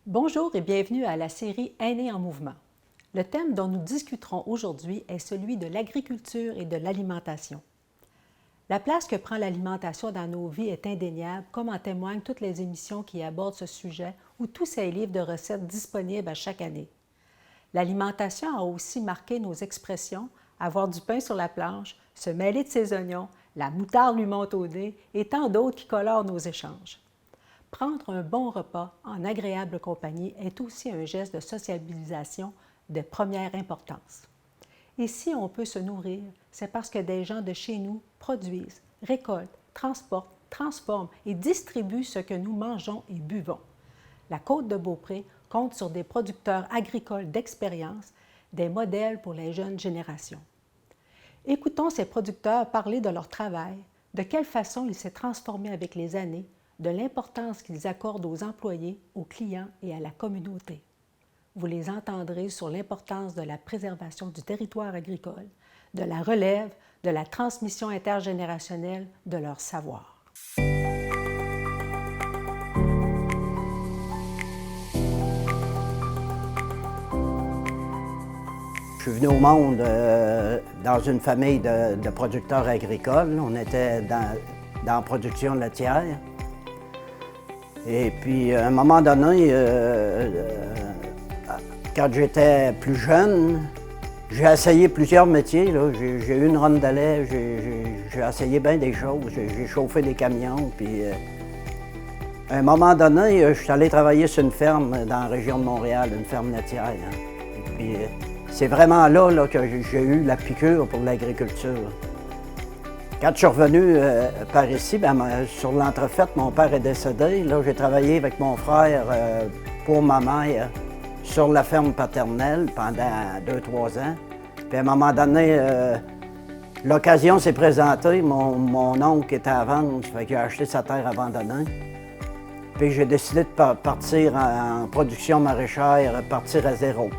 Bonjour et bienvenue à la série Aînés en mouvement. Le thème dont nous discuterons aujourd'hui est celui de l'agriculture et de l'alimentation. La place que prend l'alimentation dans nos vies est indéniable, comme en témoignent toutes les émissions qui abordent ce sujet ou tous ces livres de recettes disponibles à chaque année. L'alimentation a aussi marqué nos expressions, avoir du pain sur la planche, se mêler de ses oignons, la moutarde lui monte au nez et tant d'autres qui colorent nos échanges. Prendre un bon repas en agréable compagnie est aussi un geste de sociabilisation de première importance. Et si on peut se nourrir, c'est parce que des gens de chez nous produisent, récoltent, transportent, transforment et distribuent ce que nous mangeons et buvons. La Côte-de-Beaupré compte sur des producteurs agricoles d'expérience, des modèles pour les jeunes générations. Écoutons ces producteurs parler de leur travail, de quelle façon il s'est transformé avec les années, de l'importance qu'ils accordent aux employés, aux clients et à la communauté. Vous les entendrez sur l'importance de la préservation du territoire agricole, de la relève, de la transmission intergénérationnelle de leur savoir. Je suis venu au monde dans une famille de producteurs agricoles. On était dans la production laitière. Et puis, à un moment donné, quand j'étais plus jeune, j'ai essayé plusieurs métiers. J'ai eu une ronde de lait, j'ai essayé bien des choses. J'ai chauffé des camions. Puis, à un moment donné, je suis allé travailler sur une ferme dans la région de Montréal, une ferme laitière. Et puis, c'est vraiment là que j'ai eu la piqûre pour l'agriculture. Quand je suis revenu par ici, sur l'entrefaite, mon père est décédé. Là, j'ai travaillé avec mon frère pour ma mère sur la ferme paternelle pendant 2-3 ans. Puis à un moment donné, l'occasion s'est présentée. Mon oncle était à vendre, fait qu'il a acheté sa terre abandonnée. Puis j'ai décidé de partir en production maraîchère, partir à zéro.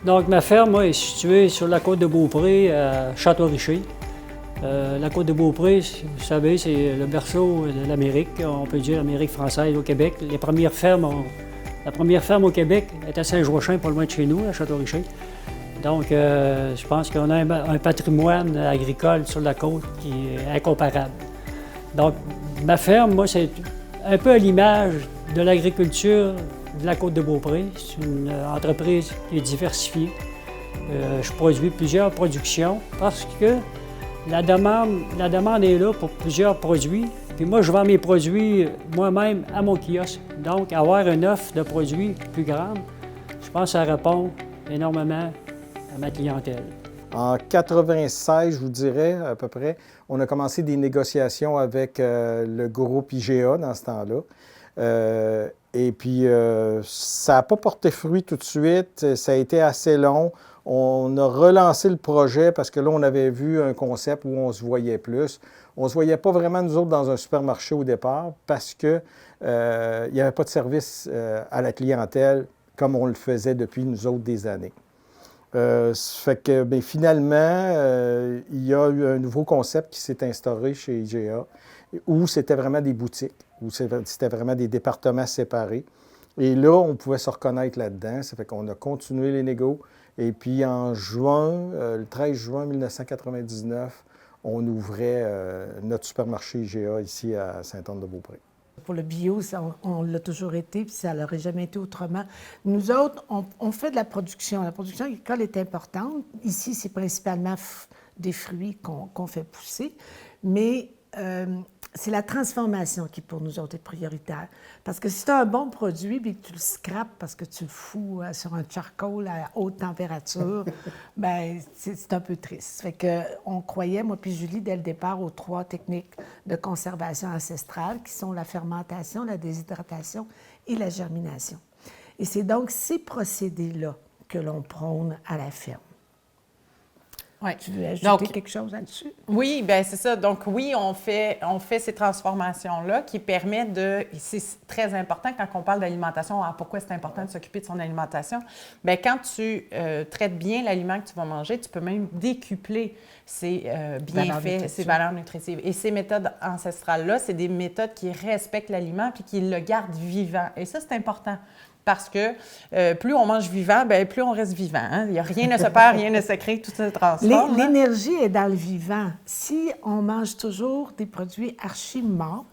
Donc ma ferme est située sur la Côte-de-Beaupré, à Château-Richer. La Côte-de-Beaupré, vous savez, c'est le berceau de l'Amérique, on peut dire l'Amérique française au Québec. La première ferme au Québec est à Saint-Joachim, pas loin de chez nous, à Château-Richer. Donc, je pense qu'on a un patrimoine agricole sur la côte qui est incomparable. Donc, ma ferme, moi, c'est un peu à l'image de l'agriculture de la Côte-de-Beaupré. C'est une entreprise qui est diversifiée. Je produis plusieurs productions parce que la demande est là pour plusieurs produits. Puis moi, je vends mes produits moi-même à mon kiosque. Donc, avoir une offre de produits plus grande, je pense que ça répond énormément à ma clientèle. En 1996, je vous dirais, à peu près, on a commencé des négociations avec le groupe IGA dans ce temps-là. Et puis, ça n'a pas porté fruit tout de suite. Ça a été assez long. On a relancé le projet parce que là, on avait vu un concept où on se voyait plus. On ne se voyait pas vraiment, nous autres, dans un supermarché au départ parce qu'il n'y avait pas de service à la clientèle comme on le faisait depuis, nous autres, des années. Fait que, bien, finalement, il y a eu un nouveau concept qui s'est instauré chez IGA où c'était vraiment des boutiques, où c'était vraiment des départements séparés. Et là, on pouvait se reconnaître là-dedans. Ça fait qu'on a continué les négos. Et puis en juin, le 13 juin 1999, on ouvrait notre supermarché IGA ici à Sainte-Anne-de-Beaupré. Pour le bio, on l'a toujours été, puis ça n'aurait jamais été autrement. Nous autres, on fait de la production. La production agricole est importante. Ici, c'est principalement des fruits qu'on fait pousser, mais c'est la transformation qui, pour nous autres, est prioritaire. Parce que si tu as un bon produit et que tu le scrapes parce que tu le fous sur un charcoal à haute température, bien, c'est un peu triste. Fait qu'on croyait, moi puis Julie, dès le départ, aux 3 techniques de conservation ancestrale, qui sont la fermentation, la déshydratation et la germination. Et c'est donc ces procédés-là que l'on prône à la ferme. Ouais. Tu veux ajouter Donc, quelque chose là-dessus? Oui, bien c'est ça. Donc oui, on fait ces transformations-là qui permettent de... C'est très important quand on parle d'alimentation, pourquoi c'est important de s'occuper de son alimentation. Bien, quand tu traites bien l'aliment que tu vas manger, tu peux même décupler ses bienfaits, ses valeurs nutritives. Et ces méthodes ancestrales-là, c'est des méthodes qui respectent l'aliment puis qui le gardent vivant. Et ça, c'est important. Parce que plus on mange vivant, bien, plus on reste vivant. Hein? Il y a rien ne se perd, rien ne se crée, tout se transforme. L'énergie est dans le vivant. Si on mange toujours des produits archi-morts,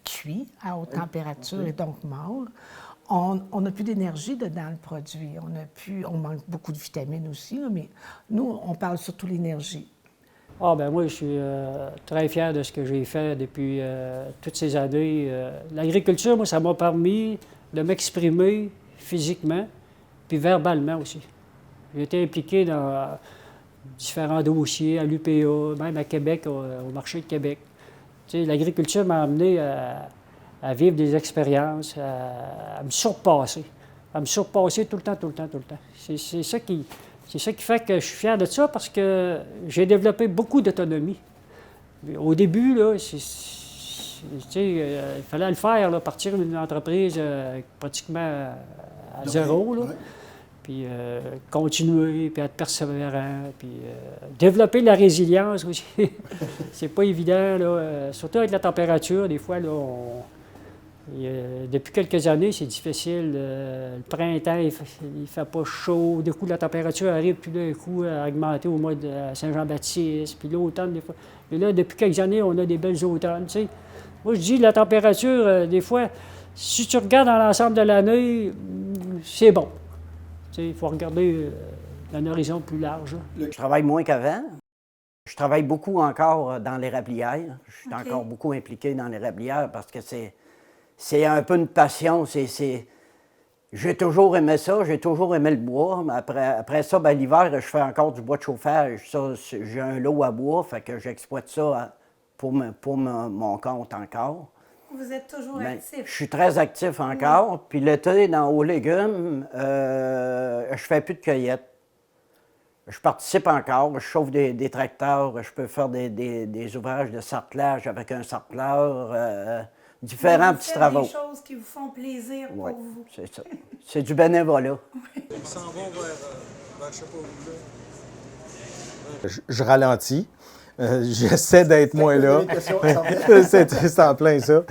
cuits à haute température et donc morts, on n'a plus d'énergie dedans le produit. On manque beaucoup de vitamines aussi, là, mais nous, on parle surtout de l'énergie. Ah ben moi, je suis très fier de ce que j'ai fait depuis toutes ces années. L'agriculture, moi, ça m'a permis de m'exprimer physiquement, puis verbalement aussi. J'ai été impliqué dans différents dossiers, à l'UPA, même à Québec, au marché de Québec. Tu sais, l'agriculture m'a amené à vivre des expériences, à me surpasser. À me surpasser tout le temps. C'est ça qui fait que je suis fier de ça, parce que j'ai développé beaucoup d'autonomie. Au début, là, il fallait le faire, là, partir d'une entreprise pratiquement à zéro, là, puis continuer, puis être persévérant, puis développer la résilience aussi. C'est pas évident, là, surtout avec la température. Des fois, là, depuis quelques années, c'est difficile. Le printemps, il fait pas chaud. Du coup, la température arrive, puis d'un coup, à augmenter au mois de Saint-Jean-Baptiste, puis l'automne, des fois. Mais là, depuis quelques années, on a des belles automnes, tu sais. Moi, je dis, la température, des fois, si tu regardes dans l'ensemble de l'année, c'est bon. Tu sais, il faut regarder un horizon plus large. Je travaille moins qu'avant. Je travaille beaucoup encore dans l'érablière. Je suis encore beaucoup impliqué dans l'érablière parce que c'est un peu une passion. J'ai toujours aimé ça, j'ai toujours aimé le bois. Mais après ça, ben, l'hiver, je fais encore du bois de chauffage. Ça, j'ai un lot à bois, fait que j'exploite ça pour mon compte encore. Vous êtes toujours actif. Je suis très actif encore. Oui. Puis l'été, aux légumes, je fais plus de cueillette. Je participe encore, je chauffe des tracteurs, je peux faire des ouvrages de sarclage avec un sarcleur, différents petits travaux. Des choses qui vous font plaisir pour vous. C'est ça. C'est du bénévolat. Ils s'en vont vers je sais pas où, là. Je ralentis. J'essaie d'être moins là. C'est en plein ça.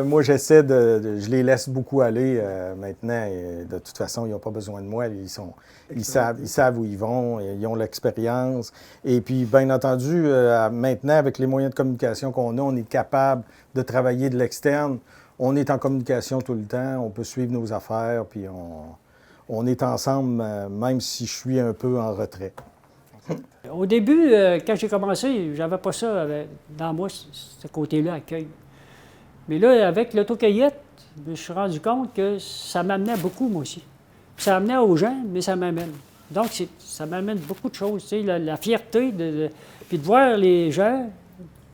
Moi, je les laisse beaucoup aller maintenant. Et de toute façon, ils n'ont pas besoin de moi. Ils savent où ils vont. Ils ont l'expérience. Et puis, bien entendu, maintenant, avec les moyens de communication qu'on a, on est capable de travailler de l'externe. On est en communication tout le temps. On peut suivre nos affaires. Puis, on est ensemble, même si je suis un peu en retrait. Au début, quand j'ai commencé, j'avais pas ça dans moi, ce côté-là, accueil. Mais là, avec l'autocueillette, je me suis rendu compte que ça m'amenait beaucoup, moi aussi. Puis ça amenait aux gens, mais ça m'amène. Donc, ça m'amène beaucoup de choses. Tu sais, la fierté, puis de voir les gens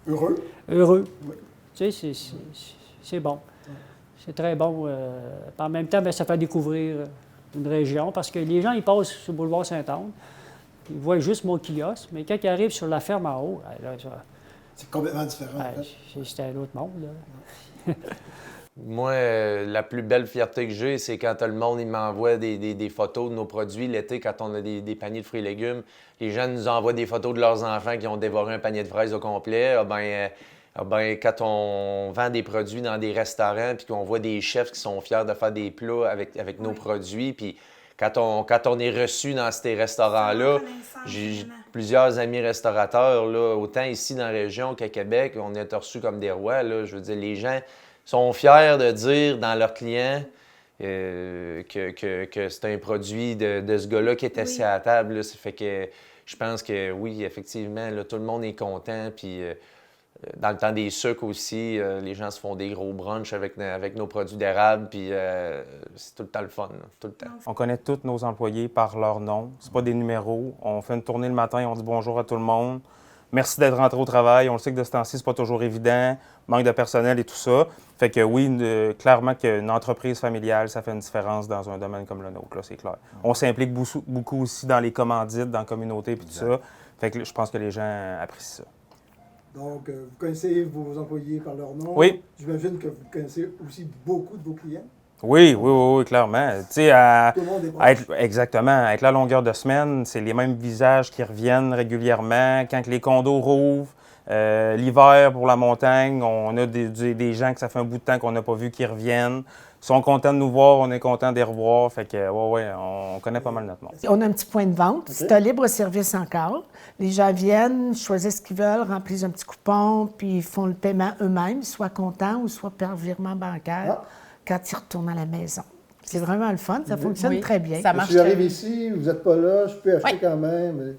heureux. Oui. Tu sais, c'est bon. C'est très bon. En même temps, bien, ça fait découvrir une région, parce que les gens, ils passent sur le boulevard Saint-Anne. Ils voient juste mon kiosque, mais quand ils arrivent sur la ferme en haut, là, c'est complètement différent. C'est un autre monde, là. Moi, la plus belle fierté que j'ai, c'est quand le monde il m'envoie des photos de nos produits. L'été, quand on a des paniers de fruits et légumes, les gens nous envoient des photos de leurs enfants qui ont dévoré un panier de fraises au complet. Quand on vend des produits dans des restaurants puis qu'on voit des chefs qui sont fiers de faire des plats avec nos produits, puis quand on est reçu dans ces restaurants-là, j'ai plusieurs amis restaurateurs, là, autant ici dans la région qu'à Québec, on est reçus comme des rois. Là, je veux dire, les gens sont fiers de dire dans leurs clients que c'est un produit de ce gars-là qui est assis à la table. Là. Ça fait que je pense que oui, effectivement, là, tout le monde est content. Puis dans le temps des sucres aussi, les gens se font des gros brunchs avec nos produits d'érable. Puis c'est tout le temps le fun, là, tout le temps. On connaît tous nos employés par leur nom. C'est pas des numéros. On fait une tournée le matin, on dit bonjour à tout le monde. Merci d'être rentré au travail. On le sait que de ce temps-ci, c'est pas toujours évident. Manque de personnel et tout ça. Fait que oui, clairement qu'une entreprise familiale, ça fait une différence dans un domaine comme le nôtre, là, c'est clair. On s'implique beaucoup aussi dans les commandites, dans la communauté et tout ça. Fait que je pense que les gens apprécient ça. Donc, vous connaissez vos employés par leur nom. Oui. J'imagine que vous connaissez aussi beaucoup de vos clients. Oui, clairement. Tu sais, Tout le monde est proche. exactement. Avec la longueur de semaine, c'est les mêmes visages qui reviennent régulièrement. Quand que les condos rouvrent, l'hiver pour la montagne, on a des gens que ça fait un bout de temps qu'on n'a pas vu qui reviennent. Ils sont contents de nous voir, on est contents de les revoir. Fait que, on connaît pas mal notre monde. On a un petit point de vente. C'est un libre service encore. Les gens viennent, choisissent ce qu'ils veulent, remplissent un petit coupon, puis ils font le paiement eux-mêmes, soit comptant ou soit par virement bancaire quand ils retournent à la maison. C'est vraiment le fun. Ça fonctionne très bien. Ça marche Si j'arrive très bien. ici, vous n'êtes pas là, je peux acheter quand même.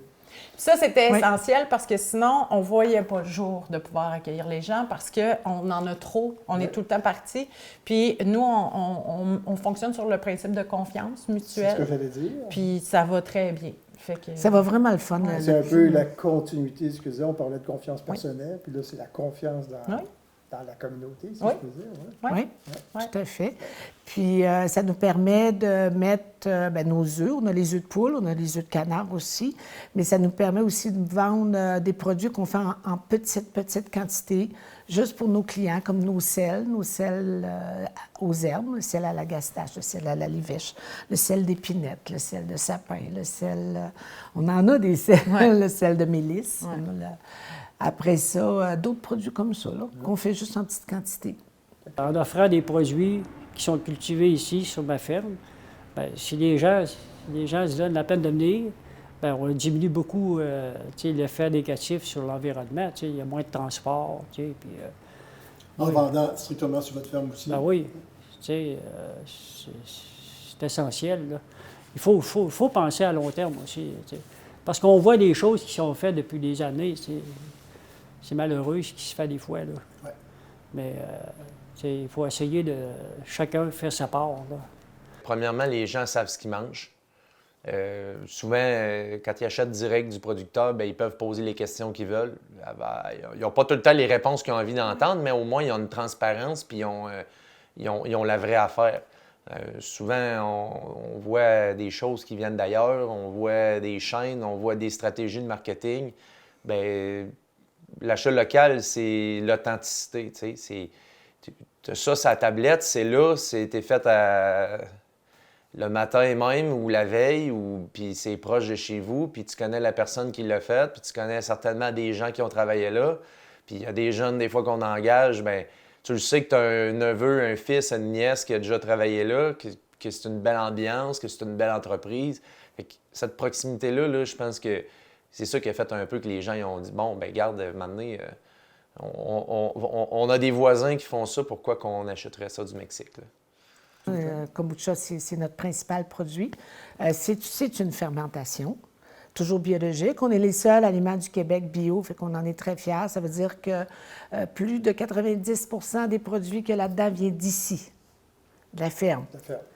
Ça, c'était essentiel parce que sinon, on ne voyait pas le jour de pouvoir accueillir les gens parce qu'on en a trop. On est tout le temps partis. Puis nous, on fonctionne sur le principe de confiance mutuelle. C'est ce que j'allais dire. Puis ça va très bien. Fait que, Ça va vraiment le fun. C'est un peu la continuité de ce que je disais. On parlait de confiance personnelle, puis là, c'est la confiance dans la communauté, si je peux dire. Oui, tout à fait. Puis ça nous permet de mettre nos œufs. On a les œufs de poule, on a les œufs de canard aussi, mais ça nous permet aussi de vendre des produits qu'on fait en petite quantité, juste pour nos clients, comme nos sels aux herbes, le sel à la gastache, le sel à la livèche, le sel d'épinette, le sel de sapin, le sel... on en a des sels, le sel de mélisse. On a après ça, d'autres produits comme ça, qu'on fait juste en petite quantité. En offrant des produits qui sont cultivés ici, sur ma ferme, bien, si les gens se donnent la peine de venir, bien, on diminue beaucoup l'effet négatif sur l'environnement. Il y a moins de transport. Puis, En vendant strictement sur votre ferme aussi. Ben oui, c'est essentiel. Là. Il faut penser à long terme aussi. Parce qu'on voit des choses qui sont faites depuis des années. C'est malheureux ce qui se fait des fois. Là. Ouais. Mais il faut essayer de chacun faire sa part. Là. Premièrement, les gens savent ce qu'ils mangent. Souvent, quand ils achètent direct du producteur, bien, ils peuvent poser les questions qu'ils veulent. Ils n'ont pas tout le temps les réponses qu'ils ont envie d'entendre, mais au moins, ils ont une transparence puis ils ont la vraie affaire. Souvent, on voit des choses qui viennent d'ailleurs, on voit des chaînes, on voit des stratégies de marketing. Bien, l'achat local, c'est l'authenticité. Tu as ça sur la tablette, c'est là, c'était fait le matin même ou la veille, puis c'est proche de chez vous, puis tu connais la personne qui l'a fait, puis tu connais certainement des gens qui ont travaillé là. Puis il y a des jeunes, des fois, qu'on engage, bien, tu le sais que tu as un neveu, un fils, une nièce qui a déjà travaillé là, que c'est une belle ambiance, que c'est une belle entreprise. Fait que cette proximité-là, là, je pense que c'est ça qui a fait un peu que les gens ils ont dit « Bon, ben garde, maintenant, on a des voisins qui font ça, pourquoi qu'on achèterait ça du Mexique? » Kombucha, c'est notre principal produit. C'est une fermentation, toujours biologique. On est les seuls aliments du Québec bio, fait qu'on en est très fiers. Ça veut dire que plus de 90 % des produits qu'il y a là-dedans viennent d'ici, de la ferme.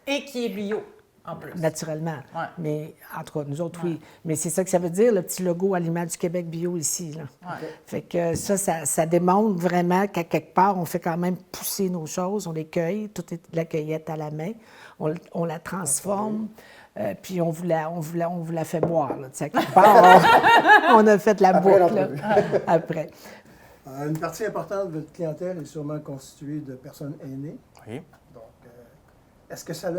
Et qui est bio, en plus. Naturellement. Ouais. Mais, en tout cas, nous autres, oui. Mais c'est ça que ça veut dire, le petit logo Aliments du Québec bio ici. Là. Ouais. Fait que ça démontre vraiment qu'à quelque part, on fait quand même pousser nos choses, on les cueille, tout est de la cueillette à la main, on la transforme, puis on vous la fait boire. Là, à quelque part, on a fait la boucle là, après. Une partie importante de votre clientèle est sûrement constituée de personnes aînées. Oui. Donc, est-ce que ça a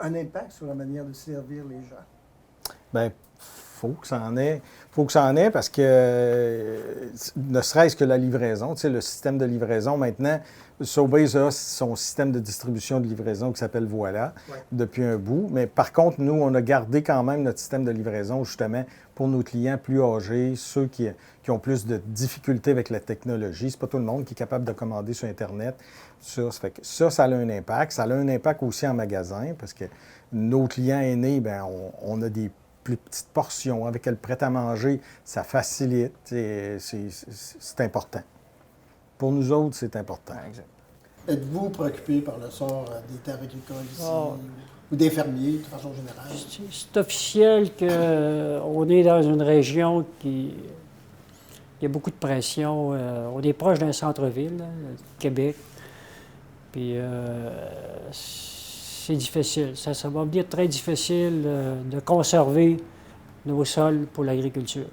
un impact sur la manière de servir les gens? Bien, faut que ça en ait. Faut que ça en ait parce que, ne serait-ce que la livraison, tu sais, le système de livraison, maintenant, Sobeys a son système de distribution de livraison qui s'appelle Voilà, depuis un bout. Mais par contre, nous, on a gardé quand même notre système de livraison, justement, pour nos clients plus âgés, ceux qui ont plus de difficultés avec la technologie. C'est pas tout le monde qui est capable de commander sur Internet. Ça a un impact. Ça a un impact aussi en magasin parce que nos clients aînés, bien, on a des plus petites portions avec le prêt-à-manger. Ça facilite. C'est important. Pour nous autres, c'est important. Exact. Êtes-vous préoccupé par le sort des terres agricoles ici ou des fermiers, de façon générale? C'est officiel qu'on est dans une région qui a beaucoup de pression. On est proche d'un centre-ville, là, Québec. Puis c'est difficile. Ça va devenir très difficile de conserver nos sols pour l'agriculture.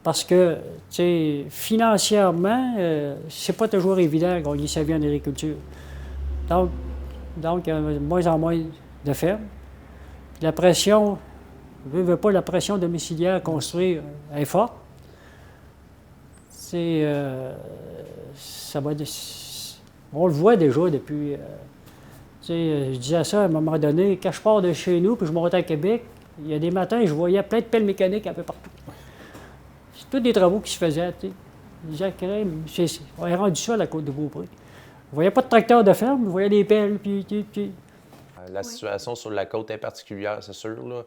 Parce que, tu sais, financièrement, c'est pas toujours évident de gagner sa vie en agriculture. Donc il y a de moins en moins de fermes. La pression, veut pas, la pression domiciliaire à construire est forte. C'est, ça va, on le voit déjà depuis. Tu sais, je disais ça à un moment donné, quand je pars de chez nous puis je monte à Québec, il y a des matins, je voyais plein de pelles mécaniques un peu partout. C'est tous des travaux qui se faisaient, tu sais. On est rendu ça à la Côte-de-Beaupré. On voyait pas de tracteur de ferme, on voyait des pelles, puis. La situation sur la côte est particulière, c'est sûr, là.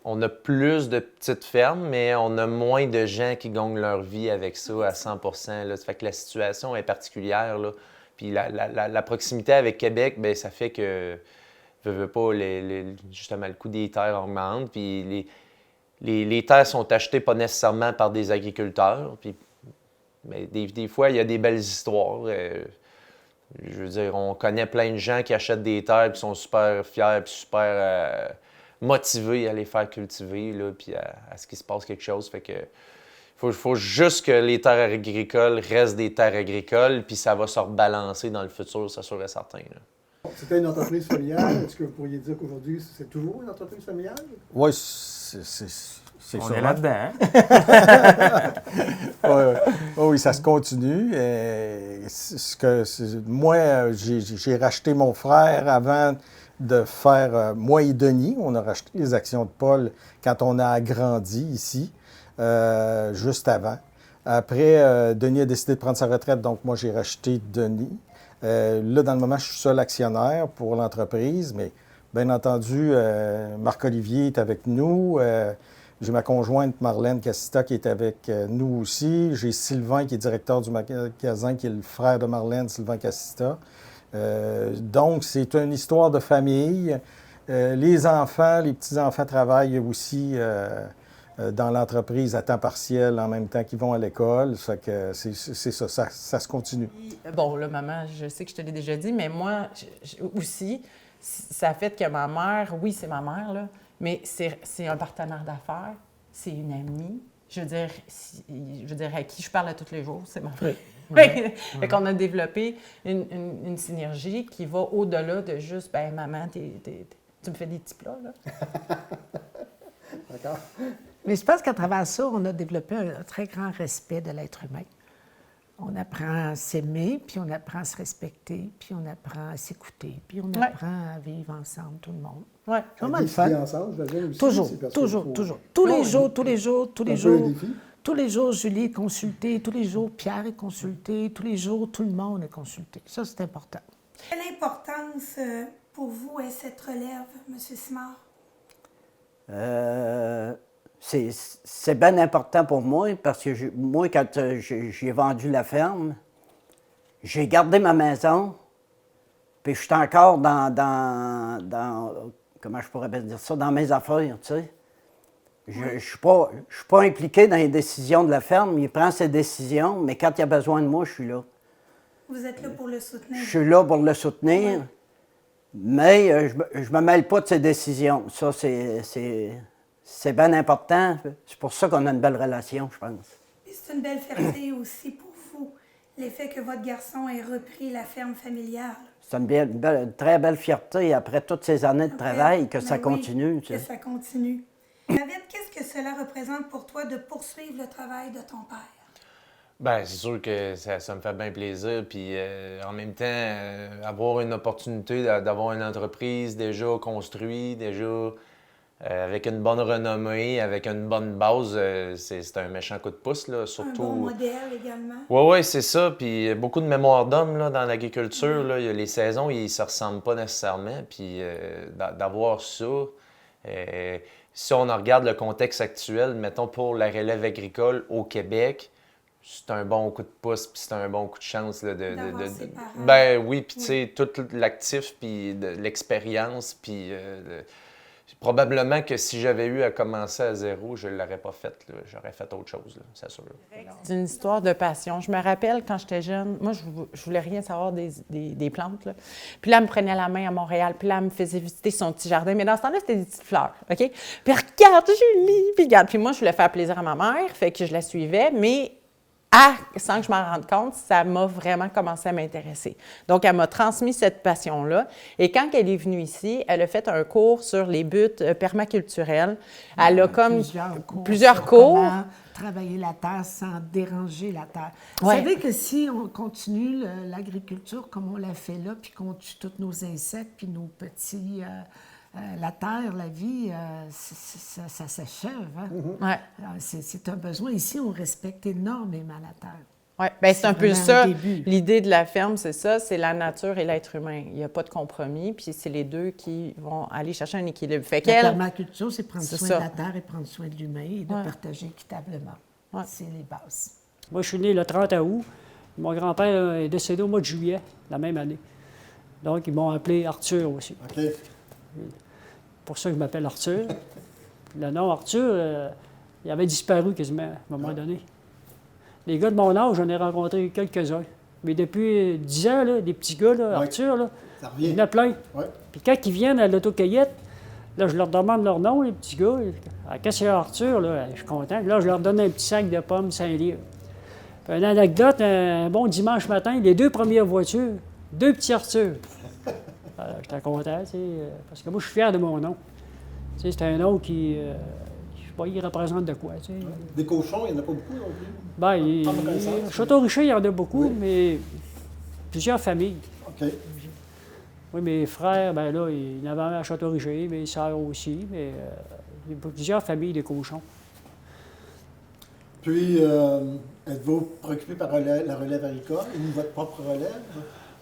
On a plus de petites fermes, mais on a moins de gens qui gagnent leur vie avec ça à 100 là. Ça fait que la situation est particulière, là. Puis la proximité avec Québec, bien, ça fait que, veux pas, justement, le coût des terres augmente. Puis les terres sont achetées pas nécessairement par des agriculteurs. Puis, mais des fois, il y a des belles histoires. Je veux dire, on connaît plein de gens qui achètent des terres et qui sont super fiers et super motivés à les faire cultiver, là, puis à ce qu'il se passe quelque chose. Fait que faut juste que les terres agricoles restent des terres agricoles, puis ça va se rebalancer dans le futur, c'est sûr et certain, là. C'était une entreprise familiale. Est-ce que vous pourriez dire qu'aujourd'hui, c'est toujours une entreprise familiale? Oui, c'est On ça. est là-dedans, hein? Oui, ça se continue. Moi, j'ai racheté mon frère avant de faire, moi et Denis, on a racheté les actions de Paul quand on a agrandi ici, juste avant. Après, Denis a décidé de prendre sa retraite, donc moi, j'ai racheté Denis. Là, dans le moment, je suis seul actionnaire pour l'entreprise, mais bien entendu, Marc-Olivier est avec nous. J'ai ma conjointe Marlène Cassita qui est avec nous aussi. J'ai Sylvain qui est directeur du magasin, qui est le frère de Marlène, Sylvain Cassita. Donc, c'est une histoire de famille. Les enfants, les petits-enfants travaillent aussi dans l'entreprise à temps partiel en même temps qu'ils vont à l'école. Ça fait que c'est ça se continue. Bon, là, maman, je sais que je te l'ai déjà dit, mais moi aussi, ça fait que ma mère, oui, c'est ma mère, là, mais c'est un partenaire d'affaires, c'est une amie. Je veux dire, à qui je parle tous les jours, c'est ma mère. Fait qu'on a développé une synergie qui va au-delà de juste, ben maman, tu me fais des petits plats, là. D'accord. Mais je pense qu'à travers ça, on a développé un très grand respect de l'être humain. On apprend à s'aimer, puis on apprend à se respecter, puis on apprend à s'écouter, puis on apprend à vivre ensemble, tout le monde. Oui. C'est vraiment le fun. Ensemble, je veux dire aussi, Toujours, c'est parce toujours, qu'il faut- toujours. Tous les jours, C'est un peu un défi. tous les jours, Julie est consultée, tous les jours, Pierre est consulté, tous les jours, tout le monde est consulté. Ça, c'est important. Quelle importance pour vous est cette relève, M. Simard? C'est bien important pour moi parce que moi, quand j'ai vendu la ferme, j'ai gardé ma maison, puis je suis encore dans comment je pourrais bien dire ça, dans mes affaires, tu sais. Je ne suis pas impliqué dans les décisions de la ferme. Il prend ses décisions, mais quand il a besoin de moi, je suis là. Vous êtes là pour le soutenir? Je suis là pour le soutenir, mais je ne me mêle pas de ses décisions. Ça, c'est bien important. C'est pour ça qu'on a une belle relation, je pense. Puis c'est une belle fierté aussi pour vous, l'effet que votre garçon ait repris la ferme familiale. C'est une très belle fierté après toutes ces années de travail que ça continue. Tu sais. Que ça continue. David, qu'est-ce que cela représente pour toi de poursuivre le travail de ton père? Bien, c'est sûr que ça me fait bien plaisir. Puis en même temps, avoir une opportunité d'avoir une entreprise déjà construite, déjà avec une bonne renommée, avec une bonne base, c'est un méchant coup de pouce, là, surtout. Un bon modèle également. Oui, c'est ça. Puis beaucoup de mémoire d'homme là, dans l'agriculture. Là, les saisons, ils ne se ressemblent pas nécessairement. Puis d'avoir ça, si on en regarde le contexte actuel, mettons pour la relève agricole au Québec, c'est un bon coup de pouce, puis c'est un bon coup de chance. Là, ses parents. Ben oui, puis tu sais, tout l'actif, puis l'expérience, puis Probablement que si j'avais eu à commencer à zéro, je ne l'aurais pas fait. J'aurais fait autre chose, c'est sûr. C'est une histoire de passion. Je me rappelle quand j'étais jeune, moi, je voulais rien savoir des plantes. Là. Puis là, elle me prenait la main à Montréal, puis là, elle me faisait visiter son petit jardin. Mais dans ce temps-là, c'était des petites fleurs, OK? Puis regarde, Julie! Puis regarde. Puis moi, je voulais faire plaisir à ma mère, fait que je la suivais, mais sans que je m'en rende compte, ça m'a vraiment commencé à m'intéresser. Donc, elle m'a transmis cette passion-là. Et quand elle est venue ici, elle a fait un cours sur les buts permaculturels. Elle a comme plusieurs cours. Comment travailler la terre sans déranger la terre. Vous savez que si on continue l'agriculture comme on l'a fait là, puis qu'on tue tous nos insectes, puis nos petits... la terre, la vie, ça s'achève. Hein? Ouais. C'est un besoin. Ici, on respecte énormément la terre. Oui, bien c'est un peu ça. Un début. L'idée de la ferme, c'est ça, c'est la nature et l'être humain. Il n'y a pas de compromis, puis c'est les deux qui vont aller chercher un équilibre. Fait la permaculture, c'est prendre soin de la terre et prendre soin de l'humain et de partager équitablement. Ouais. C'est les bases. Moi, je suis né le 30 août. Mon grand-père est décédé au mois de juillet, la même année. Donc, ils m'ont appelé Arthur aussi. OK. C'est pour ça que je m'appelle Arthur. Le nom Arthur, il avait disparu quasiment à un moment donné. Les gars de mon âge, j'en ai rencontré quelques-uns. Mais depuis 10 ans, là, des petits gars, là, Arthur, là, il y en a plein. Ouais. Puis quand ils viennent à l'autocueillette, là, je leur demande leur nom, les petits gars. Qu'est-ce que c'est Arthur? Là? Je suis content. Là, je leur donne un petit sac de pommes 5 livres. Puis une anecdote, un bon dimanche matin, les 2 premières voitures, 2 petits Arthur. J'étais content, tu sais, parce que moi, je suis fier de mon nom. Tu sais, c'est un nom qui, je sais pas, il représente de quoi, tu sais. Des cochons, il n'y en a pas beaucoup non plus? Bien, Château-Richer, il y en a beaucoup, oui. Mais plusieurs familles. OK. Oui, mes frères, bien là, il y en avait à Château-Richer, mes sœurs aussi, mais il y a plusieurs familles de cochons. Puis, êtes-vous préoccupé par la relève agricole ou votre propre relève?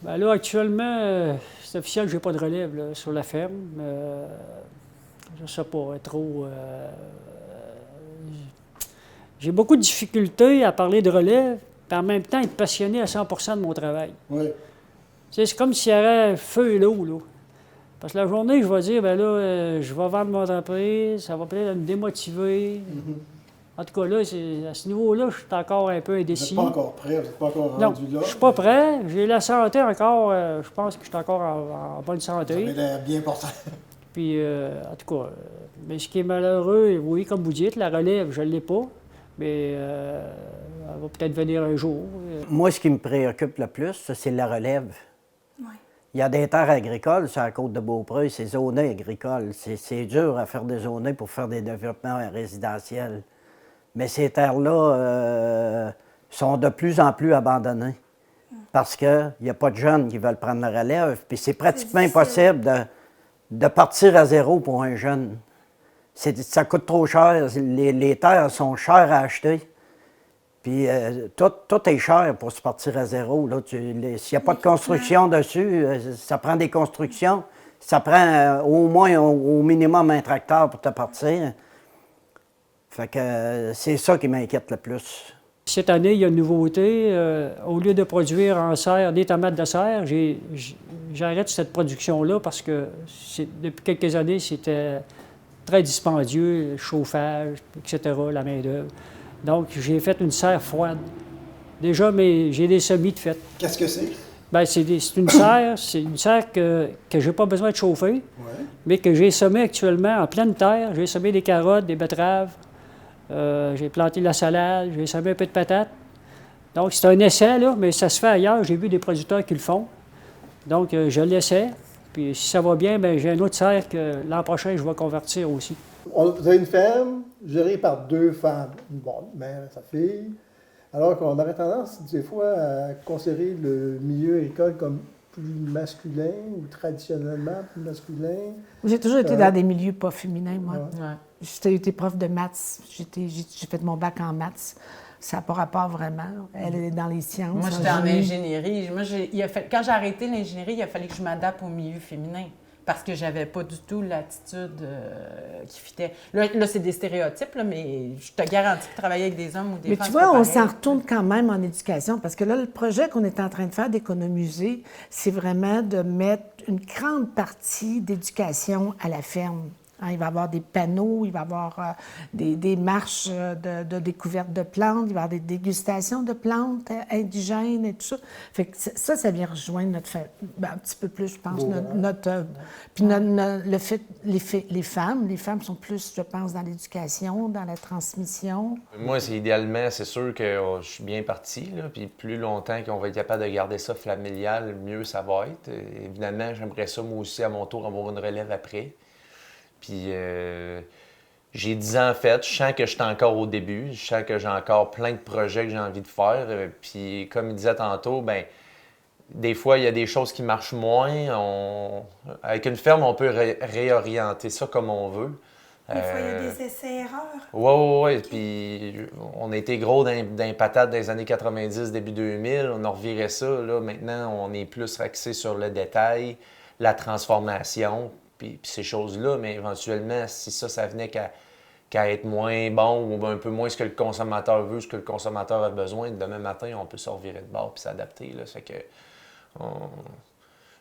Bien là, actuellement, c'est officiel que je n'ai pas de relève là, sur la ferme. Je ne sais pas trop. J'ai beaucoup de difficultés à parler de relève, puis en même temps être passionné à 100 de mon travail. Oui. C'est comme s'il y avait un feu et l'eau, là. Parce que la journée, je vais dire, bien là, je vais vendre mon entreprise, ça va peut-être me démotiver. En tout cas, là, à ce niveau-là, je suis encore un peu indécis. Vous n'êtes pas encore prêt, vous n'êtes pas encore rendu là? Non, je ne suis pas prêt. J'ai la santé encore, je pense que je suis encore en bonne santé. Vous avez l'air bien portant. Puis, en tout cas, mais ce qui est malheureux, oui, comme vous dites, la relève, je ne l'ai pas, mais elle va peut-être venir un jour. Moi, ce qui me préoccupe le plus, c'est la relève. Oui. Il y a des terres agricoles sur la côte de Beaupré, c'est zoné agricole. C'est dur à faire des zonés pour faire des développements résidentiels. Mais ces terres-là sont de plus en plus abandonnées parce qu'il n'y a pas de jeunes qui veulent prendre la relève. Puis c'est pratiquement impossible de partir à zéro pour un jeune. Ça coûte trop cher. Les terres sont chères à acheter. Puis tout est cher pour se partir à zéro. S'il n'y a pas de construction dessus, ça prend des constructions. Ça prend au moins, au minimum, un tracteur pour te partir. Fait que c'est ça qui m'inquiète le plus. Cette année, il y a une nouveauté. Au lieu de produire en serre des tomates de serre, j'arrête cette production-là parce que depuis quelques années, c'était très dispendieux, le chauffage, etc., la main-d'œuvre. Donc, j'ai fait une serre froide. Déjà, mais j'ai des semis de fait. Qu'est-ce que c'est? Bien, c'est une serre que je n'ai pas besoin de chauffer, mais que j'ai semé actuellement en pleine terre. J'ai semé des carottes, des betteraves. J'ai planté de la salade, j'ai semé un peu de patates. Donc, c'est un essai, là, mais ça se fait ailleurs. J'ai vu des producteurs qui le font. Donc, je l'essaie. Puis, si ça va bien, bien, j'ai un autre serre que l'an prochain, je vais convertir aussi. Vous avez une ferme gérée par 2 femmes, une mère et sa fille, alors qu'on aurait tendance, des fois, à considérer le milieu agricole comme plus masculin ou traditionnellement plus masculin. J'ai toujours été dans des milieux pas féminins, moi. Ouais. J'ai été prof de maths. J'ai fait mon bac en maths. Ça n'a pas rapport vraiment. Elle est dans les sciences. Moi, j'étais en ingénierie. Quand j'ai arrêté l'ingénierie, il a fallu que je m'adapte au milieu féminin parce que j'avais pas du tout l'attitude qui fitait. Là c'est des stéréotypes, là, mais je te garantis que travailler avec des hommes ou des femmes, mais tu vois, on s'en retourne quand même en éducation parce que là, le projet qu'on est en train de faire d'économiser, c'est vraiment de mettre une grande partie d'éducation à la ferme. Hein, il va y avoir des panneaux, il va y avoir des marches de découverte de plantes, il va y avoir des dégustations de plantes indigènes et tout ça. Fait que ça vient rejoindre notre fait, un petit peu plus, je pense, puis le fait, les femmes sont plus, je pense, dans l'éducation, dans la transmission. Moi, idéalement, c'est sûr que je suis bien parti, là, puis plus longtemps qu'on va être capable de garder ça familial, mieux ça va être. Évidemment, j'aimerais ça, moi aussi, à mon tour, avoir une relève après. Puis j'ai 10 ans fait, je sens que je suis encore au début, je sens que j'ai encore plein de projets que j'ai envie de faire. Puis comme il disait tantôt, ben des fois, il y a des choses qui marchent moins. Avec une ferme, on peut réorienter ça comme on veut. Des fois, il y a des essais-erreurs. Oui. Puis on était gros dans patates dans les années 90, début 2000. On a reviré ça. Là, maintenant, on est plus axé sur le détail, la transformation. Puis ces choses-là, mais éventuellement, si ça venait qu'à être moins bon ou un peu moins ce que le consommateur veut, ce que le consommateur a besoin, demain matin, on peut se revirer de bord puis s'adapter. Là. Ça fait que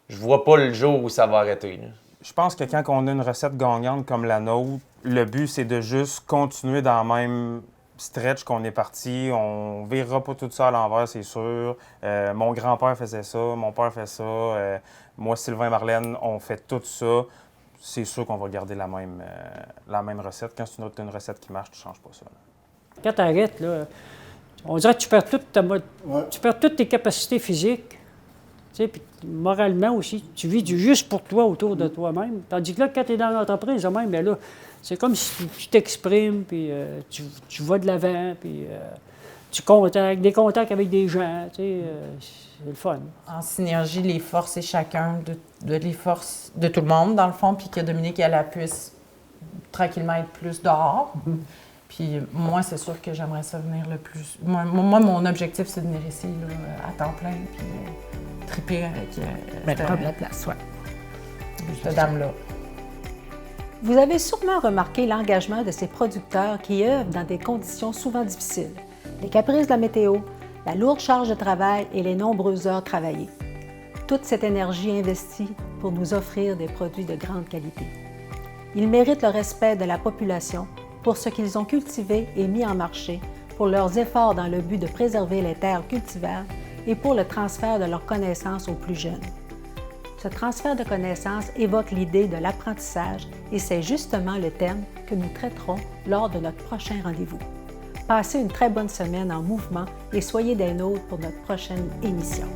je vois pas le jour où ça va arrêter. Là. Je pense que quand on a une recette gagnante comme la nôtre, le but, c'est de juste continuer dans le même stretch qu'on est parti. On ne virera pas tout ça à l'envers, c'est sûr. Mon grand-père faisait ça, mon père fait ça. Moi, Sylvain, Marlène, on fait tout ça. C'est sûr qu'on va garder la même recette. Quand c'est une recette qui marche, tu ne changes pas ça. Là. Quand tu arrêtes, là, on dirait que tu perds tu perds toutes tes capacités physiques. Puis moralement aussi, tu vis juste pour toi, autour de toi-même. Tandis que là, quand tu es dans l'entreprise, même, bien là, c'est comme si tu t'exprimes, puis tu vas de l'avant, puis tu contactes, des contacts avec des gens, c'est le fun. En synergie, les forces et chacun les forces de tout le monde, dans le fond, puis que Dominique, elle puisse tranquillement être plus dehors. Puis moi, c'est sûr que j'aimerais ça venir le plus... Moi, mon objectif, c'est de venir ici, là, à temps plein, puis triper avec... Prendre la place, oui. Cette dame-là. Vous avez sûrement remarqué l'engagement de ces producteurs qui œuvrent dans des conditions souvent difficiles. Les caprices de la météo, la lourde charge de travail et les nombreuses heures travaillées. Toute cette énergie investie pour nous offrir des produits de grande qualité. Ils méritent le respect de la population pour ce qu'ils ont cultivé et mis en marché, pour leurs efforts dans le but de préserver les terres cultivables et pour le transfert de leurs connaissances aux plus jeunes. Ce transfert de connaissances évoque l'idée de l'apprentissage et c'est justement le thème que nous traiterons lors de notre prochain rendez-vous. Passez une très bonne semaine en mouvement et soyez des nôtres pour notre prochaine émission.